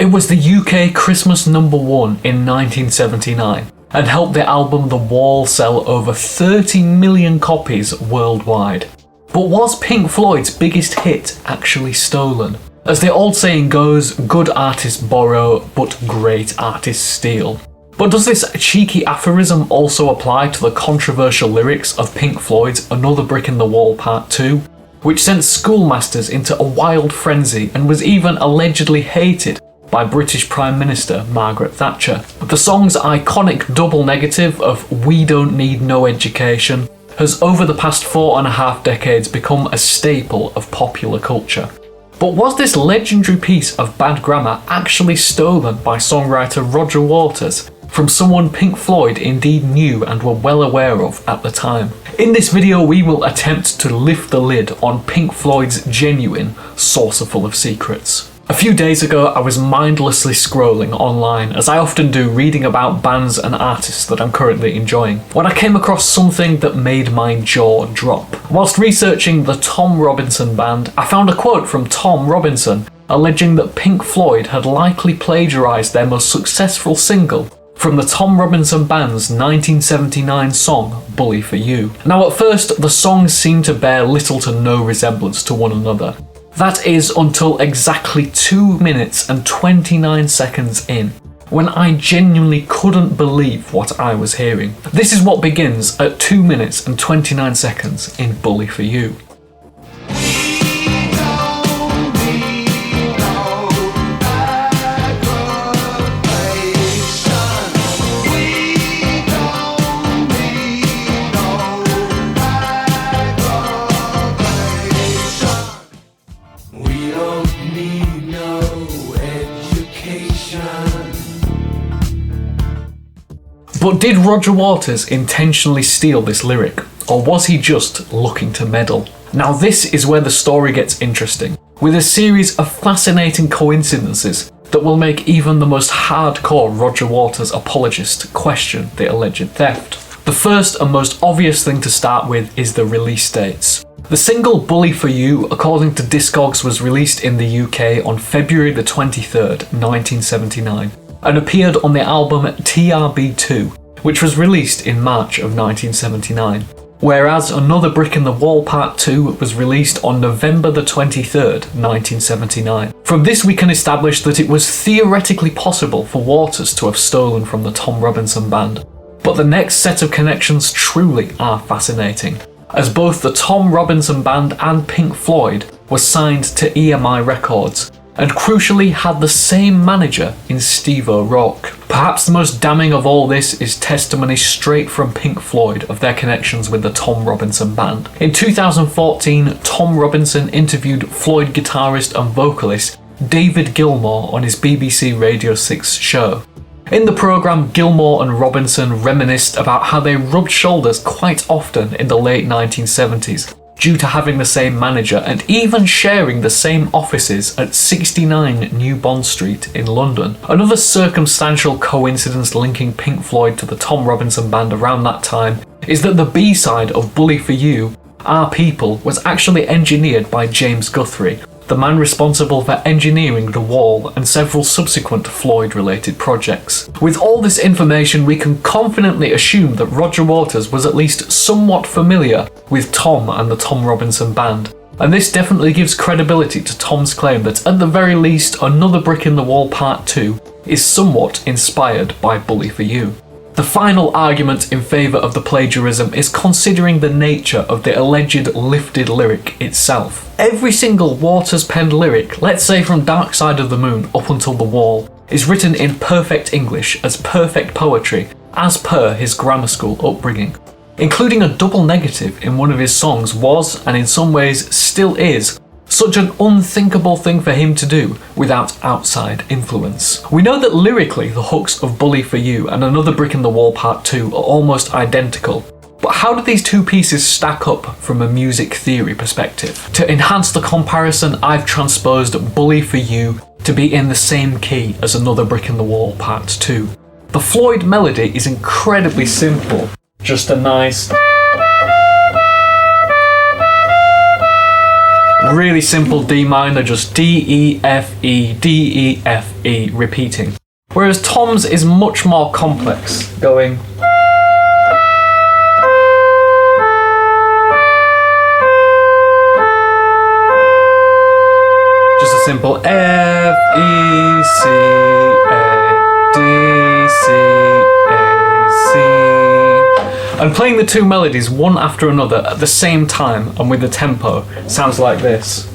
It was the UK Christmas #1 in 1979 and helped the album The Wall sell over 30 million copies worldwide. But was Pink Floyd's biggest hit actually stolen? As the old saying goes, good artists borrow, but great artists steal. But does this cheeky aphorism also apply to the controversial lyrics of Pink Floyd's Another Brick in the Wall Part 2, which sent schoolmasters into a wild frenzy and was even allegedly hated by British Prime Minister Margaret Thatcher? The song's iconic double negative of "We don't need no education" has over the past 4.5 decades become a staple of popular culture. But was this legendary piece of bad grammar actually stolen by songwriter Roger Waters from someone Pink Floyd indeed knew and were well aware of at the time? In this video we will attempt to lift the lid on Pink Floyd's genuine saucerful of secrets. A few days ago I was mindlessly scrolling online, as I often do, reading about bands and artists that I'm currently enjoying, when I came across something that made my jaw drop. Whilst researching the Tom Robinson Band, I found a quote from Tom Robinson alleging that Pink Floyd had likely plagiarised their most successful single from the Tom Robinson Band's 1979 song Bully for You. Now at first the songs seemed to bear little to no resemblance to one another. That is until exactly 2 minutes and 29 seconds in, when I genuinely couldn't believe what I was hearing. This is what begins at 2 minutes and 29 seconds in Bully for You. But did Roger Waters intentionally steal this lyric, or was he just looking to meddle? Now this is where the story gets interesting, with a series of fascinating coincidences that will make even the most hardcore Roger Waters apologist question the alleged theft. The first and most obvious thing to start with is the release dates. The single Bully for You, according to Discogs, was released in the UK on February the 23rd, 1979. And appeared on the album TRB2, which was released in March of 1979, whereas Another Brick in the Wall Part 2 was released on November the 23rd, 1979. From this we can establish that it was theoretically possible for Waters to have stolen from the Tom Robinson Band. But the next set of connections truly are fascinating, as both the Tom Robinson Band and Pink Floyd were signed to EMI Records, and crucially had the same manager in Steve O'Rourke. Perhaps the most damning of all this is testimony straight from Pink Floyd of their connections with the Tom Robinson Band. In 2014, Tom Robinson interviewed Floyd guitarist and vocalist David Gilmour on his BBC Radio 6 show. In the programme, Gilmour and Robinson reminisced about how they rubbed shoulders quite often in the late 1970s, due to having the same manager and even sharing the same offices at 69 New Bond Street in London. Another circumstantial coincidence linking Pink Floyd to the Tom Robinson Band around that time is that the B-side of Bully for You, Our People, was actually engineered by James Guthrie, the man responsible for engineering The Wall and several subsequent Floyd-related projects. With all this information, we can confidently assume that Roger Waters was at least somewhat familiar with Tom and the Tom Robinson Band, and this definitely gives credibility to Tom's claim that at the very least Another Brick in the Wall Part 2 is somewhat inspired by Bully for You. The final argument in favour of the plagiarism is considering the nature of the alleged lifted lyric itself. Every single Waters penned lyric, let's say from Dark Side of the Moon up until The Wall, is written in perfect English as perfect poetry, as per his grammar school upbringing. Including a double negative in one of his songs was, and in some ways still is, such an unthinkable thing for him to do without outside influence. We know that lyrically the hooks of Bully for You and Another Brick in the Wall Part 2 are almost identical, but how do these two pieces stack up from a music theory perspective? To enhance the comparison, I've transposed Bully for You to be in the same key as Another Brick in the Wall Part 2. The Floyd melody is incredibly simple, just a nice Really simple D minor, just D, E, F, E, D, E, F, E, repeating. Whereas Tom's is much more complex, going... just a simple F, E, C, A, D, C, A, C. And playing the two melodies one after another at the same time and with the tempo sounds like this.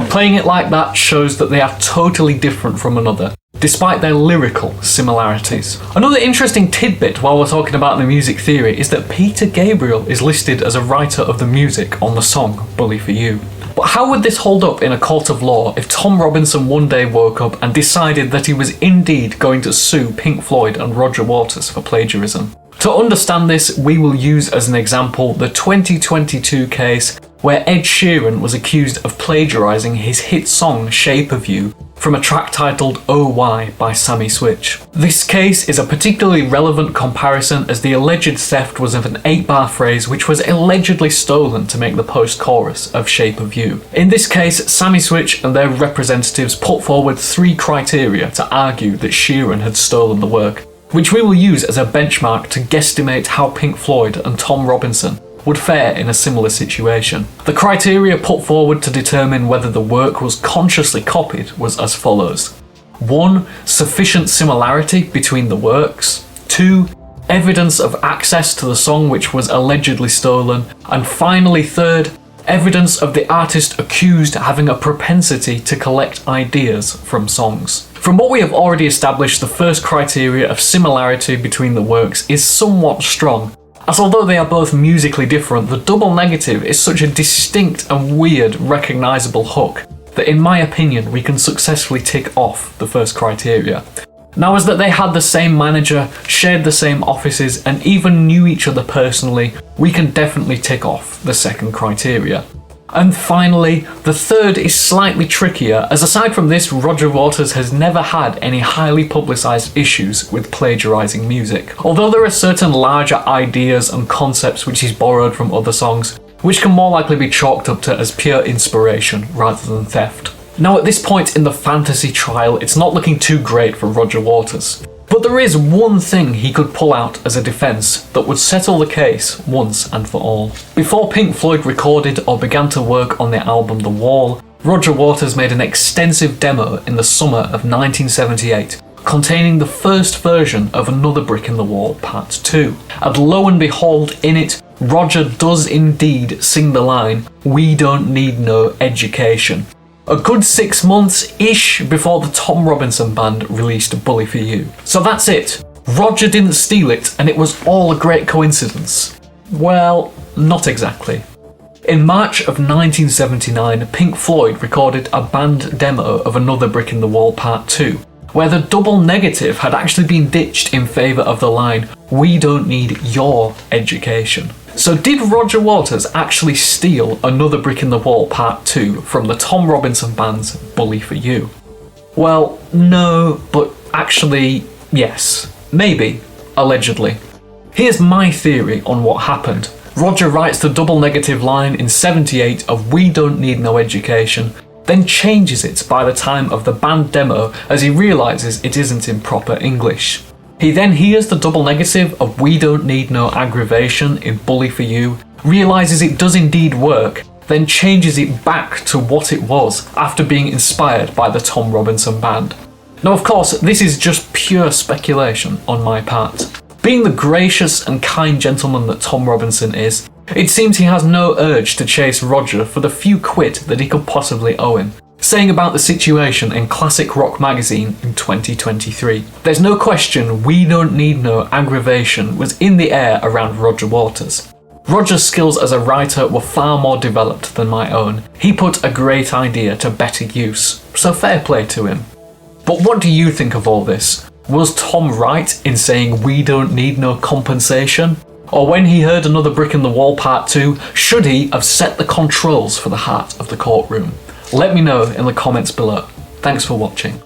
Playing it like that shows that they are totally different from another, despite their lyrical similarities. Another interesting tidbit while we're talking about the music theory is that Peter Gabriel is listed as a writer of the music on the song Bully for You. But how would this hold up in a court of law if Tom Robinson one day woke up and decided that he was indeed going to sue Pink Floyd and Roger Waters for plagiarism? To understand this, we will use as an example the 2022 case where Ed Sheeran was accused of plagiarising his hit song Shape of You from a track titled Oh Why by Sammy Switch. This case is a particularly relevant comparison as the alleged theft was of an 8-bar phrase which was allegedly stolen to make the post-chorus of Shape of You. In this case, Sammy Switch and their representatives put forward 3 criteria to argue that Sheeran had stolen the work, which we will use as a benchmark to guesstimate how Pink Floyd and Tom Robinson would fare in a similar situation. The criteria put forward to determine whether the work was consciously copied was as follows. 1. Sufficient similarity between the works. 2. Evidence of access to the song which was allegedly stolen. And finally, 3rd, evidence of the artist accused having a propensity to collect ideas from songs. From what we have already established, the first criteria of similarity between the works is somewhat strong, as although they are both musically different, the double negative is such a distinct and weird recognisable hook that in my opinion we can successfully tick off the first criteria. Now, as that they had the same manager, shared the same offices and even knew each other personally, we can definitely tick off the second criteria. And finally, the third is slightly trickier, as aside from this, Roger Waters has never had any highly publicised issues with plagiarising music. Although there are certain larger ideas and concepts which he's borrowed from other songs, which can more likely be chalked up to as pure inspiration rather than theft. Now, at this point in the fantasy trial, it's not looking too great for Roger Waters. But there is one thing he could pull out as a defence that would settle the case once and for all. Before Pink Floyd recorded or began to work on the album The Wall, Roger Waters made an extensive demo in the summer of 1978, containing the first version of Another Brick in the Wall Part 2. And lo and behold, in it, Roger does indeed sing the line, "We don't need no education." A good 6 months-ish before the Tom Robinson Band released Bully for You. So that's it. Roger didn't steal it and it was all a great coincidence. Well, not exactly. In March of 1979, Pink Floyd recorded a band demo of Another Brick in the Wall Part 2, where the double negative had actually been ditched in favour of the line, "We don't need your education." So did Roger Waters actually steal Another Brick in the Wall Part 2 from the Tom Robinson Band's Bully for You? Well, no, but actually, yes. Maybe. Allegedly. Here's my theory on what happened. Roger writes the double negative line in 78 of "We don't need no education", then changes it by the time of the band demo as he realises it isn't in proper English. He then hears the double negative of "We don't need no aggravation" in Bully for You, realises it does indeed work, then changes it back to what it was after being inspired by the Tom Robinson Band. Now, of course, this is just pure speculation on my part. Being the gracious and kind gentleman that Tom Robinson is, it seems he has no urge to chase Roger for the few quid that he could possibly owe him, saying about the situation in Classic Rock magazine in 2023. There's no question "We don't need no aggravation" was in the air around Roger Waters. Roger's skills as a writer were far more developed than my own. He put a great idea to better use, so fair play to him. But what do you think of all this? Was Tom right in saying "We don't need no compensation"? Or when he heard Another Brick in the Wall Part 2, should he have set the controls for the heart of the courtroom? Let me know in the comments below. Thanks for watching.